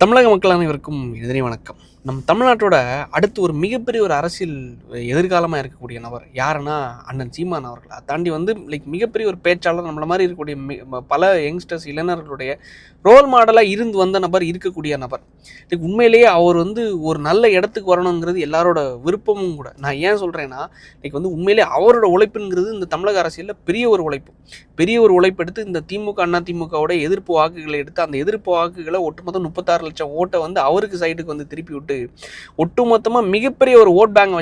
தமிழக மக்கள் அனைவருக்கும் எதிரி வணக்கம். நம் தமிழ்நாட்டோட அடுத்து ஒரு மிகப்பெரிய ஒரு அரசியல் எதிர்காலமாக இருக்கக்கூடிய நபர் யாருன்னா அண்ணன் சீமான் அவர்கள். அதை தாண்டி மிகப்பெரிய ஒரு பேச்சாளர், நம்மள மாதிரி இருக்கக்கூடிய பல யங்ஸ்டர்ஸ் இளைஞர்களுடைய ரோல் மாடலாக இருந்து வந்த நபர், இருக்கக்கூடிய நபர். உண்மையிலேயே அவர் ஒரு நல்ல இடத்துக்கு வரணுங்கிறது எல்லாரோட விருப்பமும் கூட. நான் ஏன் சொல்கிறேன்னா, உண்மையிலேயே அவரோட உழைப்புங்கிறது இந்த தமிழக அரசியலில் பெரிய ஒரு உழைப்பு எடுத்து இந்த திமுக அண்ணா திமுகவோட எதிர்ப்பு வாக்குகளை எடுத்து அந்த எதிர்ப்பு வாக்குகளை ஒட்டுமொத்தம் 36 லட்சம் ஓட்டை அவருக்கு சைடுக்கு திருப்பி விட்டு ஒட்டுமொத்தமாக மிகப்பெரிய ஒரு ஓட் பேங்க்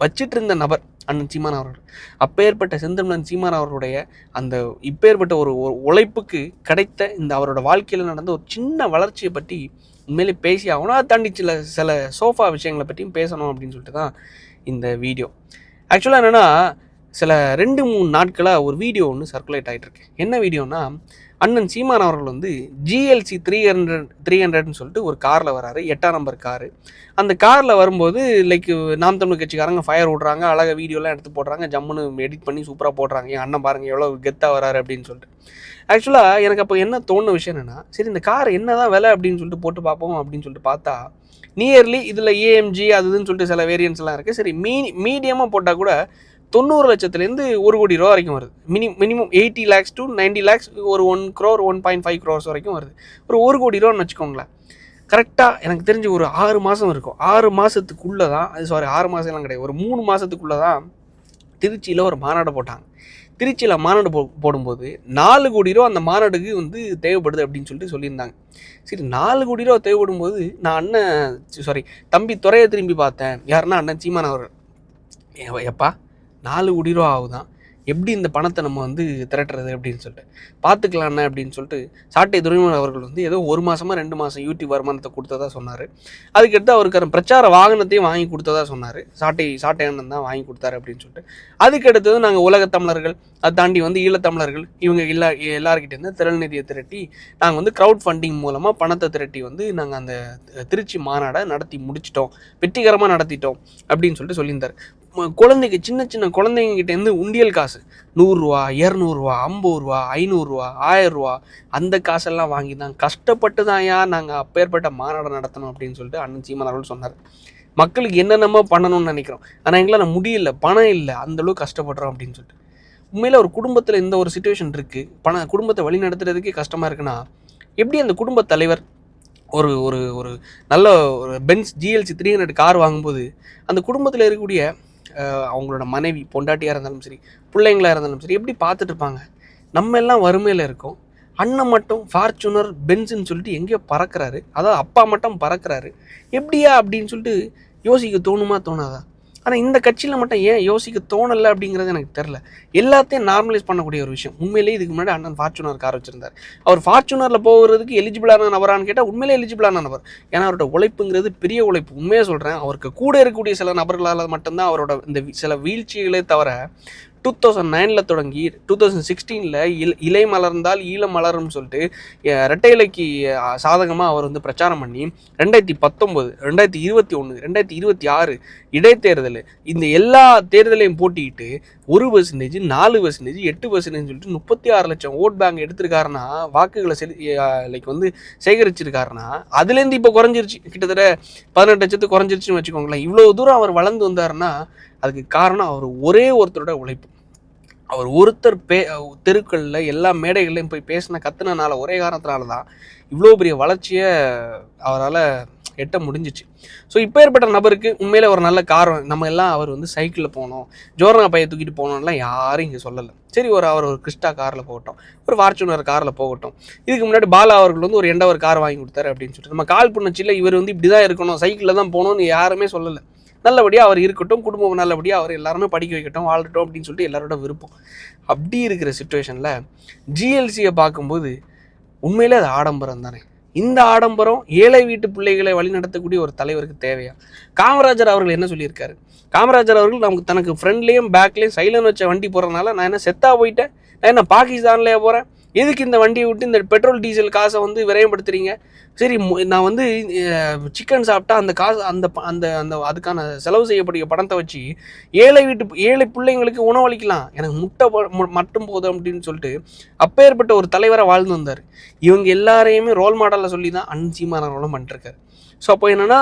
வச்சிட்டு இருந்த நபர் அண்ணன் சீமான் அவர்கள். அப்பேற்பட்ட செந்தமிழன் சீமான் அவர்களுடைய அந்த இப்பேற்பட்ட ஒரு உழைப்புக்கு கிடைத்த இந்த அவரோட வாழ்க்கையில் நடந்த ஒரு சின்ன வளர்ச்சியை பற்றி உண்மையிலே பேசி ஆகணும். அதை தாண்டி சில சோஃபா விஷயங்களை பற்றியும் பேசணும் அப்படின்னு சொல்லிட்டு தான் இந்த வீடியோ. ஆக்சுவலாக என்னென்னா, சில 2-3 நாட்களாக ஒரு வீடியோ ஒன்று சர்க்குலேட் ஆகிட்டுருக்கு. என்ன வீடியோனா, அண்ணன் சீமான் அவர்கள் GLC 300ன்னு சொல்லிட்டு ஒரு காரில் வராரு, 8ஆம் நம்பர் காரு. அந்த காரில் வரும்போது நாம் தமிழ் கட்சிக்காரங்க ஃபயர் விட்றாங்க, அழகாக வீடியோலாம் எடுத்து போடுறாங்க, ஜம்முன்னு எடிட் பண்ணி சூப்பராக போடுறாங்க. என் அண்ணன் பாருங்கள் எவ்வளோ கெத்தாக வராரு அப்படின்னு சொல்லிட்டு. ஆக்சுவலாக எனக்கு அப்போ என்ன தோணுன விஷயம் என்னென்னா, சரி இந்த கார் என்ன தான் விலை அப்படின்னு சொல்லிட்டு போட்டு பார்ப்போம் அப்படின்னு சொல்லிட்டு பார்த்தா, நியர்லி இதில் AMG அதுன்னு சொல்லிட்டு சில வேரியன்ஸ்லாம் இருக்குது. சரி மீடியமாக போட்டால் கூட 90 லட்சத்துலேருந்து 1 கோடி ரூபா வரைக்கும் வருது. மினிமம் 80 lakhs to 90 lakhs, ஒரு 1 crore 1.5 crores வரைக்கும் வருது. ஒரு 1 கோடி ரூபான்னு வச்சுக்கோங்களேன். கரெக்டாக எனக்கு தெரிஞ்சு ஒரு 6 மாதம் இருக்கும். 6 மாதத்துக்குள்ளே தான், 6 மாதம்லாம் கிடையாது, ஒரு 3 மாதத்துக்குள்ளே தான் திருச்சியில் ஒரு மாநாடு போட்டாங்க. திருச்சியில் மாநாடு போடும்போது 4 கோடி ரூபா அந்த மாநாடுக்கு தேவைப்படுது அப்படின்னு சொல்லிட்டு சொல்லியிருந்தாங்க. சரி, 4 கோடி ரூபா தேவைப்படும் போது நான் தம்பி துறையை திரும்பி பார்த்தேன். யாருன்னா அண்ணன் சீமான் அவர்கள். எப்பா 4 கோடி ரூபா ஆகுதான், எப்படி இந்த பணத்தை நம்ம திரட்டுறது அப்படின்னு சொல்லிட்டு பார்த்துக்கலாண்ணே அப்படின்னு சொல்லிட்டு சாட்டை துரைமுருகன் அவர்கள் ஏதோ 1 மாதமாக 2 மாதம் யூடியூப் வருமானத்தை கொடுத்ததா சொன்னார். அதுக்கடுத்து அவருக்கு பிரச்சார வாகனத்தையும் வாங்கி கொடுத்ததா சொன்னார். சாட்டை அண்ணன் தான் வாங்கி கொடுத்தாரு அப்படின்னு சொல்லிட்டு. அதுக்கடுத்தது நாங்கள் உலகத் தமிழர்கள், அதை தாண்டி ஈழத்தமிழர்கள், இவங்க எல்லாருக்கிட்டேருந்து திரள் நிதியை திரட்டி நாங்கள் க்ரௌட் ஃபண்டிங் மூலமாக பணத்தை திரட்டி நாங்கள் அந்த திருச்சி மாநாடை நடத்தி முடிச்சிட்டோம், வெற்றிகரமாக நடத்திட்டோம் அப்படின்னு சொல்லிட்டு சொல்லியிருந்தார். குழந்தைக்கு சின்ன குழந்தைங்ககிட்டேருந்து உண்டியல் காசு 100 ரூபா 200 ரூபா 50 ரூபா 500 ரூபா 1000 ரூபா அந்த காசெல்லாம் வாங்கி தான் கஷ்டப்பட்டு தான் நாங்கள் அப்பேற்பட்ட மாநாடு நடத்தணும் அப்படின்னு சொல்லிட்டு அண்ணன் சீமான் அவர்கள் சொன்னார். மக்களுக்கு என்னென்னமோ பண்ணணும்னு நினைக்கிறோம், ஆனால் எங்களால் முடியல, பணம் இல்லை, அந்தளவுக்கு கஷ்டப்படுறோம் அப்படின்னு சொல்லிட்டு. உண்மையில் ஒரு குடும்பத்தில் இந்த ஒரு சுச்சுவேஷன் இருக்குது, குடும்பத்தை வழி நடத்துறதுக்கே கஷ்டமாக இருக்குன்னா, எப்படி அந்த குடும்ப தலைவர் ஒரு ஒரு ஒரு நல்ல ஒரு பென்ஸ் GLC 300 கார் வாங்கும்போது அந்த குடும்பத்தில் இருக்கக்கூடிய அவங்களோட மனைவி பொண்டாட்டியாக இருந்தாலும் சரி, பிள்ளைங்களாக இருந்தாலும் சரி, எப்படி பார்த்துட்டு இருப்பாங்க? நம்ம எல்லாம் வறுமையில் இருக்கோம், அண்ணன் மட்டும் ஃபார்ச்சுனர் பென்ஸுன்னு சொல்லிட்டு எங்கேயோ பறக்கிறாரு, அதாவது அப்பா மட்டும் பறக்கிறாரு, எப்படியா அப்படின்னு சொல்லிட்டு யோசிக்க தோணுமா தோணாதா? ஆனால் இந்த கட்சியில் மட்டும் ஏன் யோசிக்க தோணலை அப்படிங்கிறது எனக்கு தெரில. எல்லாத்தையும் நார்மலைஸ் பண்ணக்கூடிய ஒரு விஷயம். உண்மையிலேயே இதுக்கு முன்னாடி அண்ணன் ஃபார்ச்சுனர் கார் வச்சுருந்தார். அவர் ஃபார்ச்சுனரில் போகிறதுக்கு எலிஜிபிளான நபரான்னு கேட்டால் உண்மையிலே எலிஜிபிளான நபர். ஏன்னா அவரோட உழைப்புங்கிறது பெரிய உழைப்பு. உண்மையாக சொல்கிறேன், அவருக்கு கூட இருக்கக்கூடிய சில நபர்களால் மட்டும்தான் அவரோட இந்த சில வீழ்ச்சிகளே தவிர 2009 தொடங்கி 2016 இலை மலர்ந்தால் ஈழம் மலரும்னு சொல்லிட்டு இரட்டை இலைக்கு சாதகமாக அவர் பிரச்சாரம் பண்ணி 2019 2021 2026 இடைத்தேர்தல் இந்த எல்லா தேர்தலையும் போட்டிக்கிட்டு 1%, 4%, 8% சொல்லிட்டு 36 லட்சம் ஓட் பேங்க் எடுத்திருக்காருன்னா, வாக்குகளை சேகரிச்சிருக்காருன்னா, அதுலேருந்து இப்போ குறைஞ்சிருச்சு, கிட்டத்தட்ட 18 லட்சத்துக்கு குறைஞ்சிருச்சுன்னு வச்சுக்கோங்களேன். இவ்வளோ தூரம் அவர் வளர்ந்து வந்தாருன்னா அதுக்கு காரணம் அவர் ஒரே ஒருத்தரோட உழைப்பு. அவர் ஒருத்தர் தெருக்களில் எல்லா மேடைகள்லையும் போய் கத்துனனால, ஒரே காரணத்தினால தான் இவ்வளோ பெரிய வளர்ச்சியை அவரால் எட்ட முடிஞ்சிச்சு. ஸோ இப்போ ஏற்பட்ட நபருக்கு உண்மையிலே ஒரு நல்ல காரணம். நம்ம எல்லாம் அவர் சைக்கிளில் போகணும், ஜோர்னா பையை தூக்கிட்டு போகணும்லாம் யாரும் இங்கே சொல்லலை. சரி, அவர் ஒரு கிறிஸ்டா காரில் போகட்டும், ஒரு ஃபார்ச்சுனர் காரில் போகட்டும். இதுக்கு முன்னாடி பாலா அவர்கள் ஒரு எண்டவர் கார் வாங்கி கொடுத்தாரு அப்படின்னு சொல்லிட்டு நம்ம கால் புண்ணச்சில் இவர் இப்படி தான் இருக்கணும், சைக்கிளில் தான் போகணும்னு யாருமே சொல்லலை. நல்லபடியாக அவர் இருக்கட்டும், குடும்பம் நல்லபடியாக அவர் எல்லாருமே படிக்க வைக்கட்டும், வாழட்டும் அப்படின்னு சொல்லிட்டு எல்லாரோட விருப்பம். அப்படி இருக்கிற சிச்சுவேஷனில் GLCயை பார்க்கும்போது உண்மையிலே அது ஆடம்பரம் தானே. இந்த ஆடம்பரம் ஏழை வீட்டு பிள்ளைகளை வழிநடத்தக்கூடிய ஒரு தலைவருக்கு தேவையா? காமராஜர் அவர்கள் என்ன சொல்லியிருக்காரு? காமராஜர் அவர்கள் தனக்கு ஃப்ரண்ட்லேயும் பேக்லேயும் சைலன் வச்ச வண்டி போகிறதுனால நான் என்ன செத்தா போயிட்டேன், நான் என்ன பாகிஸ்தான்லேயே போகிறேன், எதுக்கு இந்த வண்டியை விட்டு இந்த பெட்ரோல் டீசல் காசை விரயப்படுத்துறீங்க, சரி நான் வந்து சிக்கன் சாப்பிட்டா அந்த காசு அந்த அந்த அந்த அதுக்கான செலவு செய்யக்கூடிய பணத்தை வச்சு ஏழை பிள்ளைங்களுக்கு உணவளிக்கலாம், எனக்கு முட்டை மட்டும் போதும் அப்படின்னு சொல்லிட்டு அப்பேற்பட்ட ஒரு தலைவரை வாழ்ந்து வந்தார். இவங்க எல்லாரையுமே ரோல் மாடலில் சொல்லி தான் அண்ணன் சீமானவர்களும் பண்ணிருக்காரு. ஸோ அப்போ என்னென்னா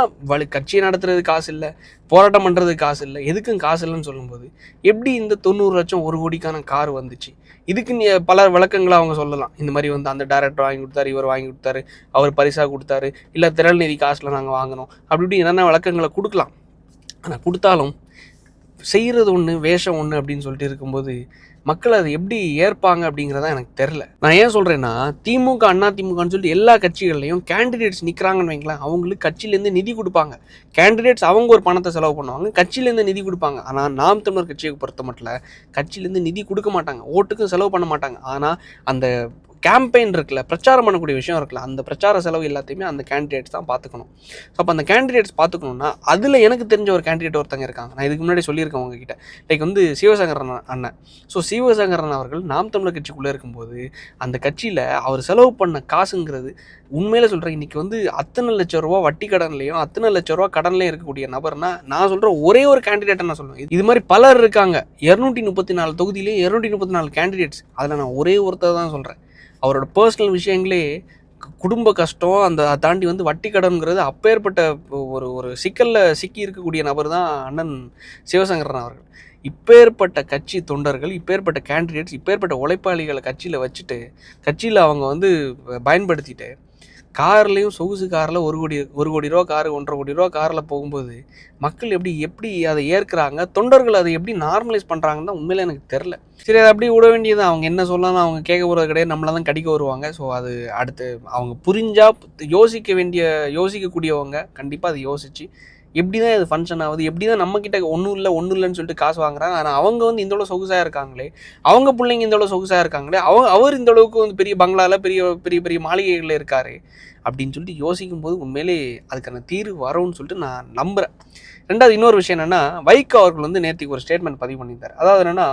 கட்சியை நடத்துறது காசு இல்லை, போராட்டம் பண்ணுறது காசு இல்லை, எதுக்கும் காசு இல்லைன்னு சொல்லும்போது எப்படி இந்த 90 லட்சம் 1 கோடிக்கான கார் வந்துச்சு? இதுக்கு பல விளக்கங்களை அவங்க சொல்லலாம். இந்த மாதிரி வந்து அந்த டைரக்டர் வாங்கி கொடுத்தாரு, இவர் வாங்கி கொடுத்தாரு, அவர் பரிசாக கொடுத்தாரு, இல்லை திரள் நிதி காசில் நாங்கள் வாங்கினோம், அப்படி இப்படி என்னென்ன விளக்கங்களை கொடுக்கலாம். ஆனால் கொடுத்தாலும் செய்கிறது ஒன்று வேஷம் ஒன்று அப்படின்னு சொல்லிட்டு இருக்கும்போது மக்கள் அதை எப்படி ஏற்பாங்க அப்படிங்கிறதா எனக்கு தெரில. நான் ஏன் சொல்கிறேன்னா, திமுக அண்ணா திமுகன்னு சொல்லிட்டு எல்லா கட்சிகள்லையும் கேண்டிடேட்ஸ் நிற்கிறாங்கன்னு வைங்களேன், அவங்களுக்கு கட்சியிலேருந்து நிதி கொடுப்பாங்க. கேண்டிடேட்ஸ் அவங்க ஒரு பணத்தை செலவு பண்ணுவாங்க, கட்சியிலேருந்து நிதி கொடுப்பாங்க. ஆனால் நாம் தமிழர் கட்சியை பொறுத்த மட்டும் கட்சியிலேருந்து நிதி கொடுக்க மாட்டாங்க, ஓட்டுக்கும் செலவு பண்ண மாட்டாங்க. ஆனால் அந்த கேம்பெயின் இருக்குல்ல, பிரச்சாரம் பண்ணக்கூடிய விஷயம் இருக்குல்ல, அந்த பிரச்சார செலவு எல்லாத்தையுமே அந்த கேண்டிடேட்ஸ் தான் பார்த்துக்கணும். ஸோ அப்போ அந்த கேண்டிடேட்ஸ் பார்த்துக்கணுன்னா அதில் எனக்கு தெரிஞ்ச ஒரு கேண்டிடேட் ஒருத்தங்க இருக்காங்க. நான் இதுக்கு முன்னாடி சொல்லியிருக்கேன் உங்ககிட்ட. லைக் வந்து சிவசங்கரன் அண்ணன். ஸோ சிவசங்கரன் அவர்கள் நாம் தமிழர் கட்சிக்குள்ளே இருக்கும்போது அந்த கட்சியில் அவர் செலவு பண்ண காசுங்கிறது உண்மையில சொல்கிறேன், இன்றைக்கி வந்து அத்தனை லட்சம் ரூபா வட்டி கடன்லையும் அத்தனை லட்சம் ரூபா கடன்லையும் இருக்கக்கூடிய நபர்னா நான் சொல்கிற ஒரே ஒரு கேண்டிடேட்டை நான் சொல்லுவேன். இது மாதிரி பலர் இருக்காங்க. 234 தொகுதியிலேயும் 234 கேண்டிடேட்ஸ். அதில் நான் ஒரே ஒருத்தர் தான் சொல்கிறேன். அவரோட பர்சனல் விஷயங்களே குடும்ப கஷ்டம், அந்த தாண்டி வந்து வட்டி கடன்கிறது அப்பேற்பட்ட ஒரு சிக்கலில் சிக்கி இருக்கக்கூடிய நபர் தான் அண்ணன் சிவசங்கரன் அவர்கள். இப்பேற்பட்ட கட்சி தொண்டர்கள், இப்பேற்பட்ட கேண்டிடேட்ஸ், இப்பேற்பட்ட உழைப்பாளிகளை கட்சியில் வச்சுட்டு கட்சியில் அவங்க வந்து பயன்படுத்திட்டு கார்லேயும் சொகுசு காரில் 1 கோடி ரூபா காரு 1.5 கோடி ரூபா காரில் போகும்போது மக்கள் எப்படி அதை ஏற்கிறாங்க, தொண்டர்கள் அதை எப்படி நார்மலைஸ் பண்ணுறாங்கன்னு தான் உண்மையிலே எனக்கு தெரில. சரி, அதை அப்படியே விட வேண்டியது. அவங்க என்ன சொல்லலாம், அவங்க கேட்க போகிறது கிடையாது, நம்மளை தான் கடிக்க வருவாங்க. ஸோ அது அடுத்து அவங்க புரிஞ்சால் யோசிக்கக்கூடியவங்க கண்டிப்பாக அதை யோசித்து எப்படி தான் இது ஃபங்க்ஷன் ஆகுது, எப்படி தான் நம்மக்கிட்ட ஒன்றும் இல்லைன்னு சொல்லிட்டு காசு வாங்குறாங்க. ஆனால் அவங்க வந்து இந்தளவு சொகுசாக இருக்காங்களே, அவங்க பிள்ளைங்க இந்தளவு சொகுசாக இருக்காங்களே, அவர் இந்த அளவுக்கு வந்து பெரிய பங்களாவில் பெரிய பெரிய பெரிய மாளிகைகளில் இருக்கார் அப்படின்னு சொல்லிட்டு யோசிக்கும்போது உண்மையிலே அதுக்கான தீர்வு வரும்னு சொல்லிட்டு நான் நம்புகிறேன். ரெண்டாவது இன்னொரு விஷயம் என்னென்னா, வைகோ அவர்கள் வந்து நேற்றுக்கு ஒரு ஸ்டேட்மெண்ட் பதிவு பண்ணியிருந்தார். அதாவது என்னென்னா,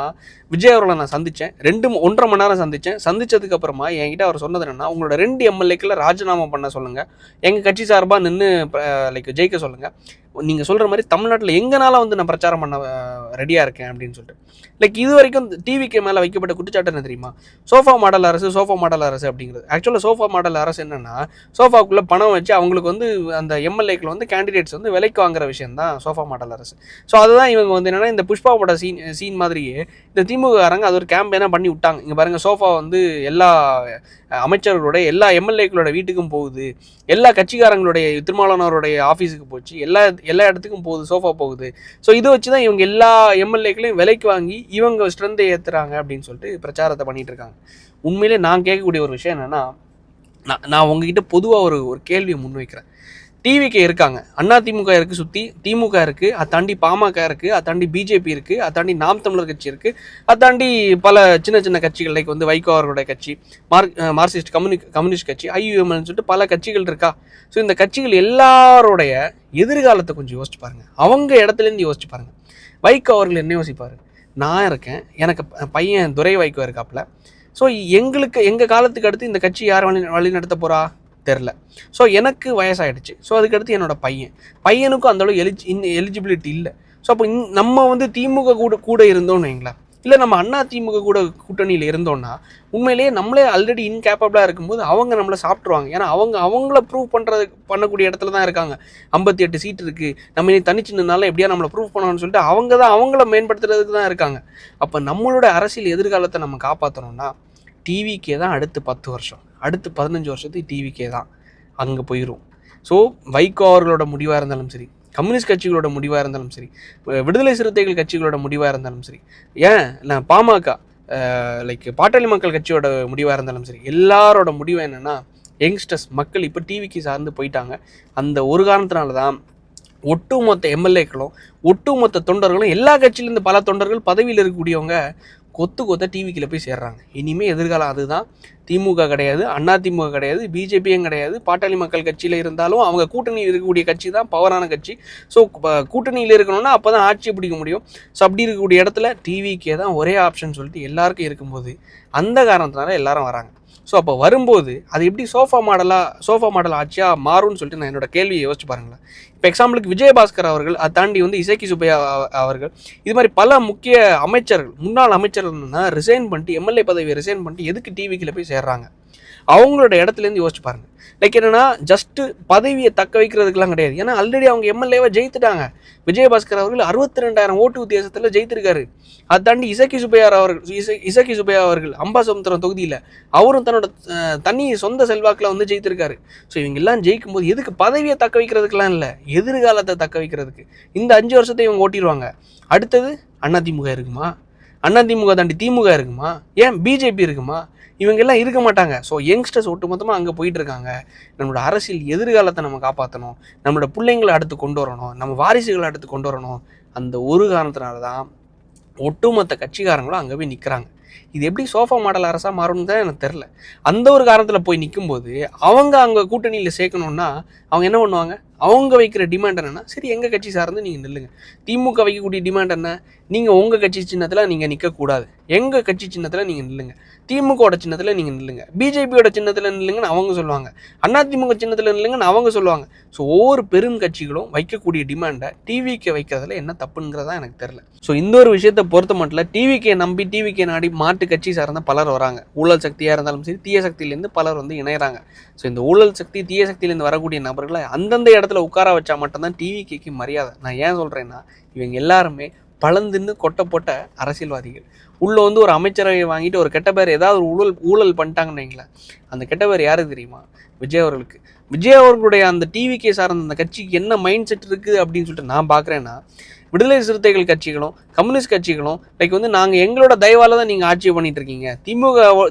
விஜய் அவர்களை நான் சந்தித்தேன், 1.5 மணி நேரம் சந்தித்ததுக்கப்புறமா என்கிட்ட அவர் சொன்னது என்னென்னா, உங்களோட 2 எம்எல்ஏக்களை ராஜினாமா பண்ண சொல்லுங்கள், எங்கள் கட்சி சார்பாக நின்று லைக் ஜெயிக்க சொல்லுங்கள், நீங்கள் சொல்கிற மாதிரி தமிழ்நாட்டில் எங்கனால வந்து நான் பிரச்சாரம் பண்ண ரெடியாக இருக்கேன் அப்படின்னு சொல்லிட்டு. லைக் இது வரைக்கும் டிவிக்கு மேலே வைக்கப்பட்ட குற்றச்சாட்டு என்ன தெரியுமா? சோஃபா மாடல் அரசு அப்படிங்கிறது. ஆக்சுவலாக சோஃபா மாடல் அரசு என்னென்னா, சோஃபாக்குள்ளே பணம் வச்சு அவங்களுக்கு வந்து அந்த எம்எல்ஏக்கள் வந்து கேண்டிடேட்ஸ் வந்து விலைக்கு வாங்குற விஷயம் தான் சோஃபா மாடல் அரசு. ஸோ அதுதான் இவங்க வந்து என்னென்னா, இந்த புஷ்பாவோட சீன் மாதிரியே இந்த திமுககாரங்க அது ஒரு கேம்பெயினாக பண்ணி விட்டாங்க. இங்கே பாருங்கள், சோஃபா வந்து எல்லா அமைச்சர்களோட எல்லா எம்எல்ஏக்களோட வீட்டுக்கும் போகுது, எல்லா கட்சிக்காரங்களுடைய திருமாவளவனுடைய ஆஃபீஸுக்கு போச்சு, எல்லா இடத்துக்கும் போகுது, சோஃபா போகுது. ஸோ இதை வச்சு தான் இவங்க எல்லா எம்எல்ஏக்களையும் விலைக்கு வாங்கி இவங்க ஸ்ட்ரென்த்தை ஏற்றுறாங்க அப்படின்னு சொல்லிட்டு பிரச்சாரத்தை பண்ணிகிட்டு இருக்காங்க. உண்மையிலே நான் கேட்கக்கூடிய ஒரு விஷயம் என்னென்னா, நான் உங்ககிட்ட பொதுவாக ஒரு கேள்வியை முன்வைக்கிறேன். டிவிக்கு இருக்காங்க, அண்ணா திமுக இருக்குது, சுற்றி திமுக இருக்குது, அதை தாண்டி பாமக இருக்குது, அதை தாண்டி பிஜேபி இருக்குது, அதை தாண்டி நாம் தமிழர் கட்சி இருக்குது, அதை தாண்டி பல சின்ன சின்ன கட்சிகள் லைக் வந்து வைகோ அவர்களுடைய கட்சி, மார்க்சிஸ்ட் கம்யூனிஸ்ட் கட்சி, ஐயுஎம்எல்னு சொல்லிட்டு பல கட்சிகள் இருக்கா. ஸோ இந்த கட்சிகள் எல்லாரோடைய எதிர்காலத்தை கொஞ்சம் யோசிச்சு பாருங்கள், அவங்க இடத்துலேருந்து யோசிச்சு பாருங்கள். வைகோ அவர்கள் என்ன யோசிப்பார்? நான் இருக்கேன், எனக்கு பையன் துரை வைகோ இருக்காப்புல. ஸோ எங்கள் காலத்துக்கு அடுத்து இந்த கட்சி யார் வழி நடத்த போகிறா தெரில. ஸோ எனக்கு வயசாகிடுச்சு. ஸோ அதுக்கடுத்து என்னோடய பையனுக்கும் அந்தளவு எலிஜிபிலிட்டி இல்லை. ஸோ அப்போ நம்ம வந்து திமுக கூட இருந்தோன்னு வைங்களேன், இல்லை நம்ம அண்ணா திமுக கூட கூட்டணியில் இருந்தோன்னா உண்மையிலேயே நம்மளே ஆல்ரெடி இன்கேப்பபிளாக இருக்கும்போது அவங்க நம்மளை சாப்பிட்ருவாங்க. ஏன்னா அவங்கள ப்ரூவ் பண்ணக்கூடிய இடத்துல தான் இருக்காங்க. 58 சீட் இருக்குது, நம்ம இனி தனிச்சு நின்னாலும் எப்படியா நம்மளை ப்ரூவ் பண்ணணும்னு சொல்லிட்டு அவங்க தான் அவங்கள மேம்படுத்துறதுக்கு தான் இருக்காங்க. அப்போ நம்மளோட அரசியல் எதிர்காலத்தை நம்ம காப்பாற்றணும்னா டிவிக்கே தான் அடுத்து 10 வருஷம், அடுத்து 15 வருஷத்துக்கு டிவிக்கே தான் அங்கே போயிடும். ஸோ வைகோ அவர்களோட முடிவாக இருந்தாலும் சரி, கம்யூனிஸ்ட் கட்சிகளோட முடிவாக இருந்தாலும் சரி, விடுதலை சிறுத்தைகள் கட்சிகளோட முடிவாக இருந்தாலும் சரி, நான் பாமக லைக் பாட்டாளி மக்கள் கட்சியோட முடிவாக இருந்தாலும் சரி, எல்லாரோட முடிவு என்னென்னா யங்ஸ்டர்ஸ் மக்கள் இப்போ டிவிக்கு சார்ந்து போயிட்டாங்க. அந்த ஒரு காரணத்தினால தான் ஒட்டுமொத்த எம்எல்ஏக்களும் ஒட்டுமொத்த தொண்டர்களும் எல்லா கட்சியிலேருந்து பல தொண்டர்கள் பதவியில் இருக்கக்கூடியவங்க கொத்த டிவிக்கில் போய் சேர்றாங்க. இனிமேல் எதிர்காலம் அதுதான். திமுக கிடையாது, அண்ணா திமுக கிடையாது, பிஜேபியும் கிடையாது. பாட்டாளி மக்கள் கட்சியில் இருந்தாலும் அவங்க கூட்டணியில் இருக்கக்கூடிய கட்சி தான் பவரான கட்சி. ஸோ கூட்டணியில் இருக்கணும்னா அப்போ தான் ஆட்சி பிடிக்க முடியும். ஸோ அப்படி இருக்கக்கூடிய இடத்துல டிவிக்கே தான் ஒரே ஆப்ஷன் சொல்லிட்டு எல்லாருக்கும் இருக்கும்போது அந்த காரணத்தினால எல்லாரும் வராங்க. ஸோ அப்போ வரும்போது அது எப்படி சோஃபா மாடல் ஆட்சியாக மாறும்னு சொல்லிட்டு நான் என்னோட கேள்வியை யோசிச்சு பாருங்களேன். இப்போ எக்ஸாம்பிளுக்கு விஜயபாஸ்கர் அவர்கள், அதை தாண்டி வந்து இசக்கி சுப்பையா அவர்கள், இது மாதிரி பல முக்கிய அமைச்சர்கள், முன்னாள் அமைச்சர்கள்னா ரிசைன் பண்ணிட்டு, எம்எல்ஏ பதவியை ரிசைன் பண்ணிட்டு எதுக்கு டிவிக்கில் போய் சேர்றாங்க? அவங்களோட இடத்துலேருந்து யோசிச்சு பாருங்க. லைக் என்னன்னா, ஜஸ்ட்டு பதவியை தக்க வைக்கிறதுக்கெல்லாம் கிடையாது. ஏன்னா ஆல்ரெடி அவங்க எம்எல்ஏவை ஜெயித்துட்டாங்க. விஜயபாஸ்கர் அவர்கள் 62,000 ஓட்டு வித்தியாசத்தில் ஜெயித்திருக்காரு. அதை தாண்டி இசக்கி சுப்பையா அவர்கள் அம்பாசமுத்திரம் தொகுதியில் அவரும் தன்னோட தனி சொந்த செல்வாக்கில் வந்து ஜெயித்திருக்காரு. ஸோ இவங்க எல்லாம் ஜெயிக்கும் போது எதுக்கு பதவியை தக்க வைக்கிறதுக்கெல்லாம் இல்லை, எதிர்காலத்தை தக்க வைக்கிறதுக்கு. இந்த 5 வருஷத்தை இவங்க ஓட்டிடுவாங்க. அடுத்தது அதிமுக இருக்குமா? அதிமுக தாண்டி திமுக இருக்குமா? ஏன் பிஜேபி இருக்குமா? இவங்க எல்லாம் இருக்க மாட்டாங்க. ஸோ யங்ஸ்டர்ஸ் ஒட்டுமொத்தமாக அங்கே போயிட்டு இருக்காங்க. நம்மளோட அரசியல் எதிர்காலத்தை நம்ம காப்பாற்றணும், நம்மளோட பிள்ளைங்களை அடுத்து கொண்டு வரணும், நம்ம வாரிசுகளை அடுத்து கொண்டு வரணும். அந்த ஒரு காரணத்தினால தான் ஒட்டுமொத்த கட்சிக்காரங்களும் அங்கே போய் நிற்கிறாங்க. இது எப்படி சோஃபா மாடல் அரசாக மாறும்னு தான் எனக்கு தெரில. அந்த ஒரு காரணத்தில் போய் நிற்கும்போது அவங்க அங்கே கூட்டணியில் சேர்க்கணுன்னா அவங்க என்ன பண்ணுவாங்க? அவங்க வைக்கிற டிமாண்ட் என்னென்னா, சரி எங்கள் கட்சி சார்ந்து நீங்கள் நில்லுங்க. திமுக வைக்கக்கூடிய டிமாண்ட் என்ன? நீங்கள் உங்கள் கட்சி சின்னத்தில் நீங்கள் நிற்கக்கூடாது, எங்கள் கட்சி சின்னத்தில் நீங்கள் நில்லுங்க, திமுகவோட சின்னத்தில் நீங்கள் நில்லுங்க, பிஜேபியோட சின்னத்தில் நில்லுங்கன்னு அவங்க சொல்லுவாங்க, அதிமுக சின்னத்தில் நில்லுங்கன்னு அவங்க சொல்லுவாங்க. ஸோ ஒவ்வொரு பெரும் கட்சிகளும் வைக்கக்கூடிய டிமாண்டை டிவிக்கு வைக்கிறதுல என்ன தப்புங்கிறதா எனக்கு தெரில. ஸோ இந்த ஒரு விஷயத்தை பொறுத்த மட்டும் டிவிக்கே நம்பி டிவிக்கே நாடி மாட்டு கட்சி சார்ந்த பலர் வராங்க. ஊழல் சக்தியாக இருந்தாலும் சரி, தீய சக்தியிலேருந்து பலர் வந்து இணைகிறாங்க. ஸோ இந்த ஊழல் சக்தி தீய சக்தியிலேருந்து வரக்கூடிய நபர்களை அந்தந்த இடத்துல உட்கார வச்சா மட்டும்தான் டிவிக்கு மரியாதை. நான் ஏன் சொல்கிறேன்னா, இவங்க எல்லாருமே பழந்துன்னு கொட்டை போட்ட அரசியல்வாதிகள். உள்ளே வந்து ஒரு அமைச்சரவை வாங்கிட்டு ஒரு கெட்ட பேர் ஏதாவது ஒரு ஊழல் பண்ணிட்டாங்கன்னு வைங்களேன், அந்த கெட்ட பேர் யாருக்கு தெரியுமா? விஜய் அவர்களுக்கு. விஜய் அவர்களுடைய அந்த டிவிக்கே சார்ந்த அந்த கட்சிக்கு என்ன மைண்ட் செட் இருக்குது அப்படின்னு சொல்லிட்டு நான் பார்க்குறேன்னா, விடுதலை சிறுத்தைகள் கட்சிகளும் கம்யூனிஸ்ட் கட்சிகளும் லைக் வந்து நாங்கள் எங்களோட தயவால் தான் நீங்கள் ஆட்சி பண்ணிட்டு இருக்கீங்க,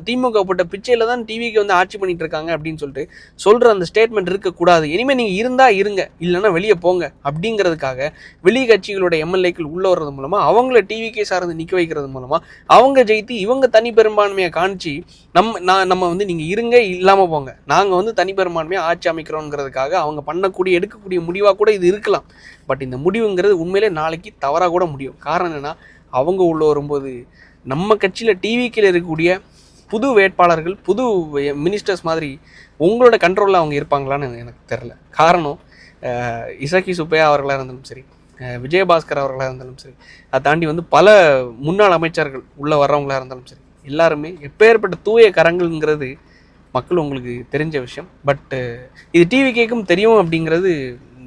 திமுக போட்ட பிச்சையில் தான் டிவிக்கு வந்து ஆட்சி பண்ணிட்டு இருக்காங்க அப்படின்னு சொல்லிட்டு சொல்கிற அந்த ஸ்டேட்மெண்ட் இருக்கக்கூடாது. இனிமேல் நீங்கள் இருந்தால் இருங்க, இல்லைன்னா வெளியே போங்க அப்படிங்கிறதுக்காக வெளி கட்சிகளோட எம்எல்ஏக்கள் உள்ள வர்றது மூலமாக அவங்கள டிவிக்கே சார்ந்து நிற்க வைக்கிறது மூலமாக அவங்க ஜெயித்து இவங்க தனி பெரும்பான்மையை காணிச்சு நம்ம வந்து நீங்கள் இருங்க, இல்லாமல் போங்க, நாங்கள் வந்து தனி பெரும்பான்மையாக ஆட்சி அமைக்கிறோங்கிறதுக்காக அவங்க எடுக்கக்கூடிய முடிவாக கூட இது இருக்கலாம். பட் இந்த முடிவுங்கிறது உண்மையிலே நாளைக்கு தவறாக கூட முடியும். காரணம் என்னென்னா, அவங்க உள்ள வரும்போது நம்ம கட்சியில் டிவிக்கில் இருக்கக்கூடிய புது வேட்பாளர்கள், புது மினிஸ்டர்ஸ் மாதிரி உங்களோட கண்ட்ரோலில் அவங்க இருப்பாங்களான்னு எனக்கு தெரில. காரணம், இசக்கி சுப்பையா அவர்களாக இருந்தாலும் சரி, விஜயபாஸ்கர் அவர்களாக இருந்தாலும் சரி, அதை தாண்டி வந்து பல முன்னாள் அமைச்சர்கள் உள்ளே வர்றவங்களாக இருந்தாலும் சரி, எல்லாருமே எப்பேற்பட்ட தூய கரங்கள்ங்கிறது மக்கள் உங்களுக்கு தெரிஞ்ச விஷயம். பட் இது டிவிக்கும் தெரியும் அப்படிங்கிறது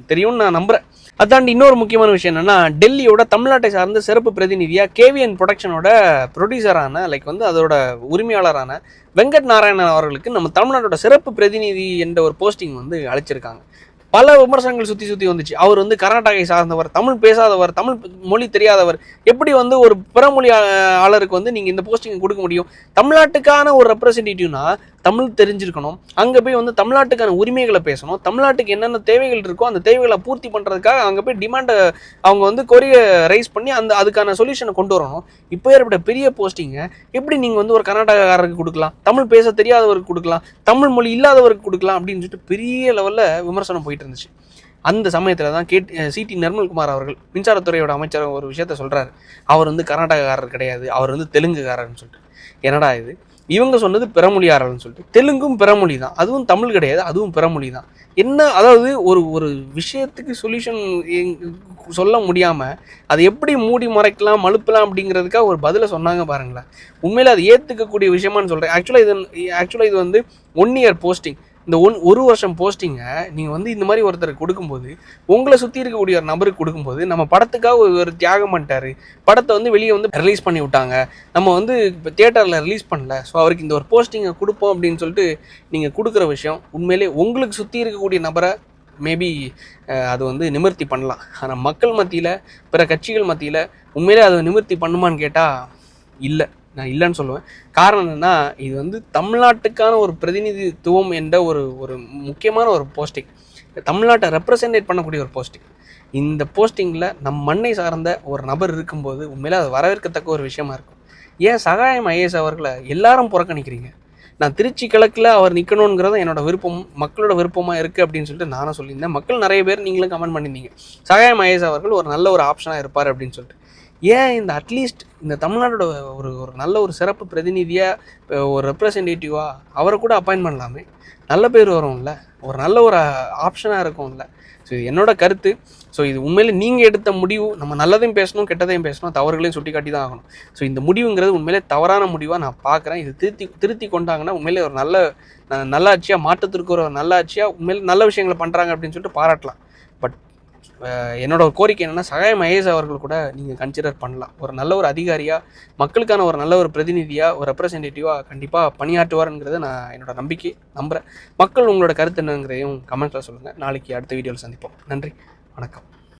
தெரியும்னு நான் நம்புகிறேன். அதாண்டி இன்னொரு முக்கியமான விஷயம் என்னென்னா, டெல்லியோட தமிழ்நாட்டை சார்ந்த சிறப்பு பிரதிநிதியாக கேவிஎன் ப்ரொடக்ஷனோட ப்ரொடியூசரான லைக் வந்து அதோட உரிமையாளரான வெங்கட் நாராயணன் அவர்களுக்கு நம்ம தமிழ்நாட்டோட சிறப்பு பிரதிநிதி என்ற ஒரு போஸ்டிங் வந்து அழைச்சிருக்காங்க. பல விமர்சனங்கள் சுற்றி வந்துச்சு. அவர் வந்து கர்நாடகை சார்ந்தவர், தமிழ் பேசாதவர், தமிழ் மொழி தெரியாதவர், எப்படி வந்து ஒரு பிறமொழியாளருக்கு வந்து நீங்கள் இந்த போஸ்டிங் கொடுக்க முடியும்? தமிழ்நாட்டுக்கான ஒரு ரெப்ரசன்டேட்டிவ்னா தமிழ் தெரிஞ்சிருக்கணும், அங்கே போய் வந்து தமிழ்நாட்டுக்கான உரிமைகளை பேசணும், தமிழ்நாட்டுக்கு என்னென்ன தேவைகள் இருக்கோ அந்த தேவைகளை பூர்த்தி பண்ணுறதுக்காக அங்கே போய் டிமாண்டை அவங்க வந்து கொரிய ரைஸ் பண்ணி அதுக்கான சொல்யூஷனை கொண்டு வரணும். இப்போ ஏற்பட்ட பெரிய போஸ்டிங்கை எப்படி நீங்கள் வந்து ஒரு கர்நாடகாரருக்கு கொடுக்கலாம், தமிழ் பேச தெரியாதவருக்கு கொடுக்கலாம், தமிழ் மொழி இல்லாதவருக்கு கொடுக்கலாம் அப்படின்னு சொல்லிட்டு பெரிய லெவலில் விமர்சனம் போயிட்டு இருந்துச்சு. அந்த சமயத்தில் தான் சிடி நிர்மல்குமார் அவர்கள், மின்சாரத்துறையோட அமைச்சர், ஒரு விஷயத்த சொல்கிறாரு. அவர் வந்து கர்நாடகாரர் கிடையாது, அவர் வந்து தெலுங்குக்காரர்னு சொல்லிட்டு. என்னடா இது, இவங்க சொன்னது பிறமொழியாரர்னு சொல்லிட்டு, தெலுங்கும் பிறமொழி தான், அதுவும் தமிழ் கிடையாது, அதுவும் பிறமொழி தான். என்ன, அதாவது ஒரு விஷயத்துக்கு சொல்யூஷன் சொல்ல முடியாமல் அதை எப்படி மூடி மறைக்கலாம், மழுப்பலாம் அப்படிங்கிறதுக்காக ஒரு பதிலை சொன்னாங்க பாருங்களேன். உண்மையில் அது ஏற்றுக்கக்கூடிய விஷயமானு சொல்கிறேன். ஆக்சுவலாக இது வந்து 1 இயர் போஸ்டிங். இந்த ஒரு வருஷம் போஸ்டிங்கை நீங்கள் வந்து இந்த மாதிரி ஒருத்தருக்கு கொடுக்கும்போது, உங்களை சுற்றி இருக்கக்கூடிய ஒரு நபருக்கு கொடுக்கும்போது, நம்ம படத்துக்காக ஒரு தியாகம் பண்ணிட்டாரு, படத்தை வந்து வெளியே வந்து ரிலீஸ் பண்ணி விட்டாங்க, நம்ம வந்து இப்போ தியேட்டரில் ரிலீஸ் பண்ணல, ஸோ அவருக்கு இந்த ஒரு போஸ்டிங்கை கொடுப்போம் அப்படின்னு சொல்லிட்டு நீங்கள் கொடுக்குற விஷயம் உண்மையிலே உங்களுக்கு சுற்றி இருக்கக்கூடிய நபரை மேபி அது வந்து நிவர்த்தி பண்ணலாம். ஆனால் மக்கள் மத்தியில், பிற கட்சிகள் மத்தியில் உண்மையிலே அதை நிவர்த்தி பண்ணுமான்னு கேட்டால் இல்லை, நான் இல்லைன்னு சொல்லுவேன். காரணம் என்னென்னா, இது வந்து தமிழ்நாட்டுக்கான ஒரு பிரதிநிதித்துவம் என்ற ஒரு முக்கியமான ஒரு போஸ்டிங், தமிழ்நாட்டை ரெப்ரசன்டேட் பண்ணக்கூடிய ஒரு போஸ்டிங். இந்த போஸ்டிங்கில் நம் மண்ணை சார்ந்த ஒரு நபர் இருக்கும்போது உண்மையிலே அது வரவேற்கத்தக்க ஒரு விஷயமா இருக்கும். ஏன் சகாயம் ஐஏஎஸ் அவர்களை எல்லாரும் புறக்கணிக்கிறீங்க? நான் திருச்சி கிழக்கில் அவர் நிற்கணுங்கிறது என்னோட விருப்பம், மக்களோட விருப்பமாக இருக்குது அப்படின்னு சொல்லிட்டு நானும் சொல்லியிருந்தேன். மக்கள் நிறைய பேர் நீங்களும் கமெண்ட் பண்ணியிருந்தீங்க, சகாயம் ஐஏஎஸ் அவர்கள் ஒரு நல்ல ஒரு ஆப்ஷனாக இருப்பார் அப்படின்னு சொல்லிட்டு. ஏன் இந்த அட்லீஸ்ட் இந்த தமிழ்நாட்டோட ஒரு ஒரு நல்ல ஒரு சிறப்பு பிரதிநிதியாக ஒரு ரெப்ரசன்டேட்டிவாக அவரை கூட அப்பாயின்ட் பண்ணலாமே, நல்ல பேர் வரும்ல, ஒரு நல்ல ஒரு ஆப்ஷனாக இருக்கும்ல. ஸோ இது என்னோட கருத்து. ஸோ இது உண்மையிலே நீங்கள் எடுத்த முடிவு, நம்ம நல்லதையும் பேசணும் கெட்டதையும் பேசணும், தவறுகளையும் சுட்டி காட்டி தான் ஆகணும். ஸோ இந்த முடிவுங்கிறது உண்மையிலே தவறான முடிவாக நான் பார்க்குறேன். இது திருத்தி கொண்டாங்கன்னா உண்மையிலே ஒரு நல்ல ஆட்சியாக, மாற்றத்திற்கு ஒரு நல்ல ஆட்சியாக உண்மையிலே நல்ல விஷயங்களை பண்ணுறாங்க அப்படின்னு சொல்லிட்டு பாராட்டலாம். பட் என்னோட ஒரு கோரிக்கை என்னென்னா, சகாயம் மகேஷ் அவர்கள் கூட நீங்கள் கன்சிடர் பண்ணலாம். ஒரு நல்ல ஒரு அதிகாரியாக, மக்களுக்கான ஒரு நல்ல ஒரு பிரதிநிதியாக, ஒரு ரெப்ரசன்டேட்டிவாக கண்டிப்பாக பணியாற்றுவாருங்கிறத நான் என்னோட நம்பிக்கை நம்புகிறேன். மக்கள் உங்களோட கருத்து என்னங்கிறதையும் கமெண்ட்டில் சொல்லுங்கள். நாளைக்கு அடுத்த வீடியோவில் சந்திப்போம். நன்றி, வணக்கம்.